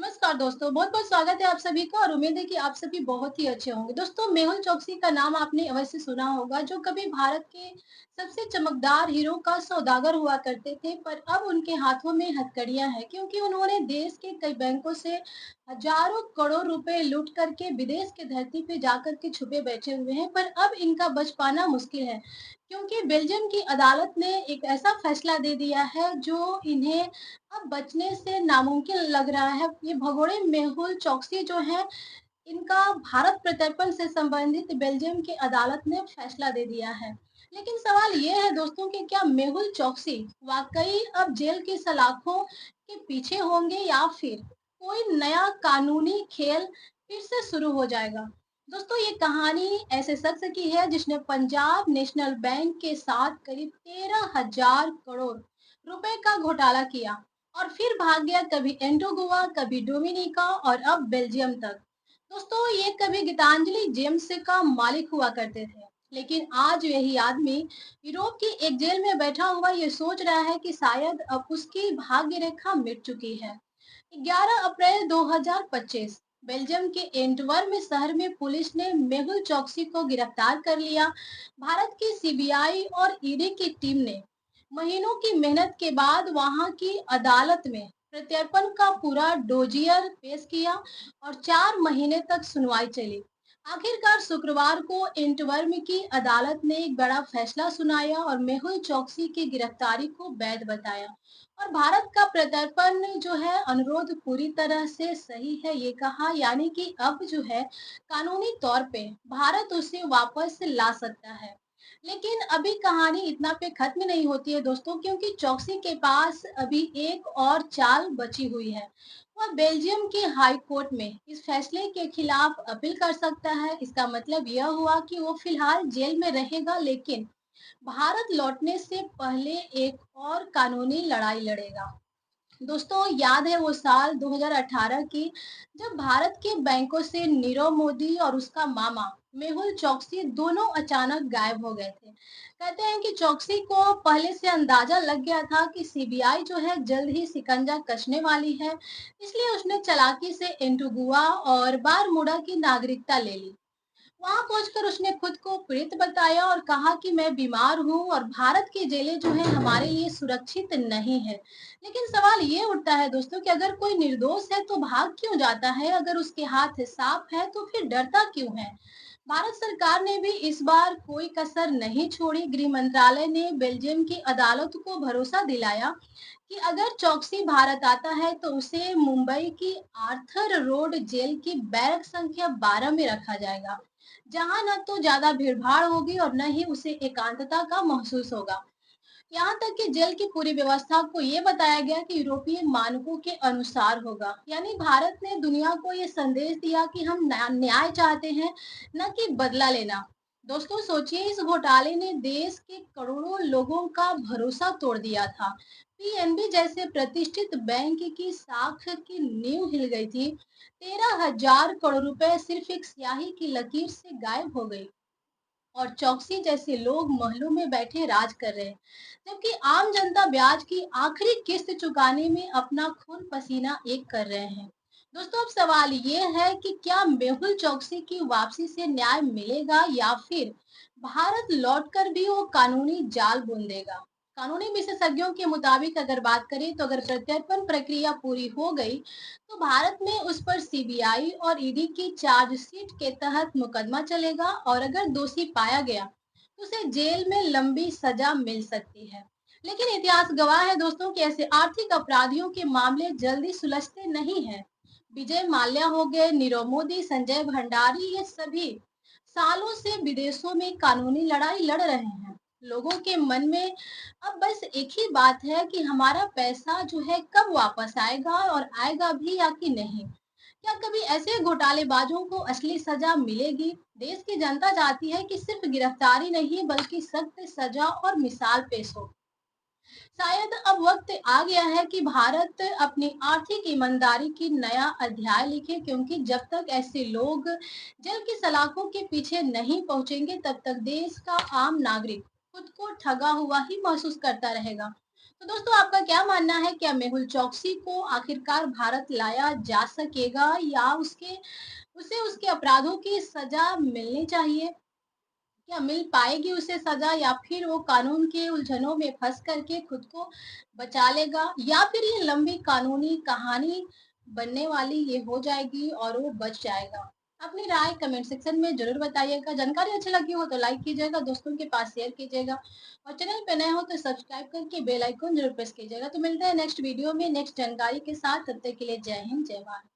नमस्कार दोस्तों, बहुत-बहुत स्वागत है आप सभी का और उम्मीद है कि आप सभी बहुत ही अच्छे होंगे। दोस्तों, मेहुल चोकसी का नाम आपने अवश्य सुना होगा, जो कभी भारत के सबसे चमकदार हीरो का सौदागर हुआ करते थे, पर अब उनके हाथों में हथकड़ियाँ हैं क्योंकि उन्होंने देश के कई बैंकों से हज़ारों करोड़ रुपए लूट करके विदेश की धरती पे जाकर के छुपे बैठे हुए हैं, पर अब इनका बच पाना मुश्किल है क्योंकि बेल्जियम की अदालत ने एक ऐसा फैसला दे दिया है, जो इन्हें अब बचने से नामुमकिन लग रहा है। ये भगोड़े मेहुल चोकसी जो है, इनका भारत प्रत्यर्पण से संबंधित बेल्जियम की अदालत ने फैसला दे दिया है। लेकिन सवाल ये है दोस्तों कि क्या मेहुल चोकसी वाक़ई अब जेल की सलाखों के पीछे होंगे या फिर कोई नया कानूनी खेल फिर से शुरू हो जाएगा? दोस्तों, ये कहानी ऐसे शख्स की है जिसने पंजाब नेशनल बैंक के साथ करीब 13,000 करोड़ रुपए का घोटाला किया और फिर भाग गया कभी एंटीगुआ, कभी डोमिनिका और अब बेल्जियम तक। दोस्तों, ये कभी गीतांजलि जेम्स का मालिक हुआ करते थे, लेकिन आज यही आदमी यूरोप की एक जेल में बैठा हुआ ये सोच रहा है कि शायद अब उसकी भाग्य रेखा मिट चुकी है। 11 अप्रैल 2025 बेल्जियम के एंटवर्प शहर में पुलिस ने मेहुल चोकसी को गिरफ्तार कर लिया। भारत की सीबीआई और ईडी की टीम ने महीनों की मेहनत के बाद वहां की अदालत में प्रत्यर्पण का पूरा डोजियर पेश किया और 4 महीने तक सुनवाई चली। आखिरकार शुक्रवार को एंटवर्प की अदालत ने एक बड़ा फैसला सुनाया और मेहुल चोकसी की गिरफ्तारी को वैध बताया और भारत का प्रत्यर्पण जो है अनुरोध पूरी तरह से सही है ये कहा, यानी कि अब जो है कानूनी तौर पे भारत उसे वापस ला सकता है। लेकिन अभी कहानी इतना पे खत्म नहीं होती है दोस्तों, क्योंकि चौकसी के पास अभी एक और चाल बची हुई है। वह बेल्जियम की हाई कोर्ट में इस फैसले के खिलाफ अपील कर सकता है। इसका मतलब यह हुआ कि वो फिलहाल जेल में रहेगा, लेकिन भारत लौटने से पहले एक और कानूनी लड़ाई लड़ेगा। दोस्तों, याद है वो साल 2018 की जब भारत के बैंकों से नीरव मोदी और उसका मामा मेहुल चोकसी दोनों अचानक गायब हो गए थे। कहते हैं कि चोकसी को पहले से अंदाजा लग गया था कि सीबीआई जो है जल्द ही शिकंजा कसने वाली है, इसलिए उसने चालाकी से एंटीगुआ और बारमूडा की नागरिकता ले ली। वहाँ पहुंचकर उसने खुद को पीड़ित बताया और कहा कि मैं बीमार हूँ और भारत की जेलें जो है हमारे लिए सुरक्षित नहीं है। लेकिन सवाल ये उठता है दोस्तों कि अगर कोई निर्दोष है तो भाग क्यों जाता है? अगर उसके हाथ साफ है तो फिर डरता क्यों है? भारत सरकार ने भी इस बार कोई कसर नहीं छोड़ी। गृह मंत्रालय ने बेल्जियम की अदालत को भरोसा दिलाया कि अगर चौकसी भारत आता है तो उसे मुंबई की आर्थर रोड जेल की बैरक संख्या 12 में रखा जाएगा, जहां न तो ज्यादा भीड़-भाड़ होगी और न ही उसे एकांतता का महसूस होगा। यहाँ तक कि जेल की पूरी व्यवस्था को ये बताया गया कि यूरोपीय मानकों के अनुसार होगा। यानी भारत ने दुनिया को ये संदेश दिया कि हम न्याय चाहते हैं, न कि बदला लेना। दोस्तों, सोचिए, इस घोटाले ने देश के करोड़ों लोगों का भरोसा तोड़ दिया था। पीएनबी जैसे प्रतिष्ठित बैंक की साख की नींव हिल गई थी। 13,000 करोड़ रुपए सिर्फ एक स्याही की लकीर से गायब हो गई और चौकसी जैसे लोग महलों में बैठे राज कर रहे हैं, जबकि आम जनता ब्याज की आखिरी किस्त चुकाने में अपना खून पसीना एक कर रहे हैं। दोस्तों, अब सवाल ये है कि क्या मेहुल चौकसी की वापसी से न्याय मिलेगा या फिर भारत लौटकर भी वो कानूनी जाल बुन देगा? कानूनी विशेषज्ञों के मुताबिक अगर बात करें तो अगर प्रत्यर्पण प्रक्रिया पूरी हो गई तो भारत में उस पर सीबीआई और ईडी की चार्जशीट के तहत मुकदमा चलेगा और अगर दोषी पाया गया तो उसे जेल में लंबी सजा मिल सकती है। लेकिन इतिहास गवाह है दोस्तों कि ऐसे आर्थिक अपराधियों के मामले जल्दी सुलझते नहीं हैं। विजय माल्या हो गए, नीरव मोदी, संजय भंडारी, ये सभी सालों से विदेशों में कानूनी लड़ाई लड़ रहे हैं। लोगों के मन में अब बस एक ही बात है कि हमारा पैसा जो है कब वापस आएगा और आएगा भी या कि नहीं। क्या कभी ऐसे घोटालेबाजों को असली सजा मिलेगी? देश की जनता चाहती है कि सिर्फ गिरफ्तारी नहीं बल्कि सख्त सजा और मिसाल पेश हो। शायद अब वक्त आ गया है कि भारत अपनी आर्थिक ईमानदारी की नया अध्याय लिखे, क्योंकि जब तक ऐसे लोग जेल की सलाखों के पीछे नहीं पहुंचेंगे तब तक देश का आम नागरिक खुद को ठगा हुआ ही महसूस करता रहेगा। तो दोस्तों आपका क्या मानना है, क्या मेहुल चौकसी को आखिरकार भारत लाया जा सकेगा या उसे उसके अपराधों की सजा मिलनी चाहिए? क्या मिल पाएगी उसे सजा या फिर वो कानून के उलझनों में फँस करके खुद को बचा लेगा या फिर ये लंबी कानूनी कहानी बनने वाली ये हो जाएगी और वो बच जाएगा? अपनी राय कमेंट सेक्शन में ज़रूर बताइएगा। जानकारी अच्छी लगी हो तो लाइक कीजिएगा, दोस्तों के पास शेयर कीजिएगा और चैनल पे नए हो तो सब्सक्राइब करके बेल आइकन ज़रूर प्रेस कीजिएगा। तो मिलते हैं नेक्स्ट वीडियो में नेक्स्ट जानकारी के साथ, तब तक के लिए जय हिंद, जय भारत।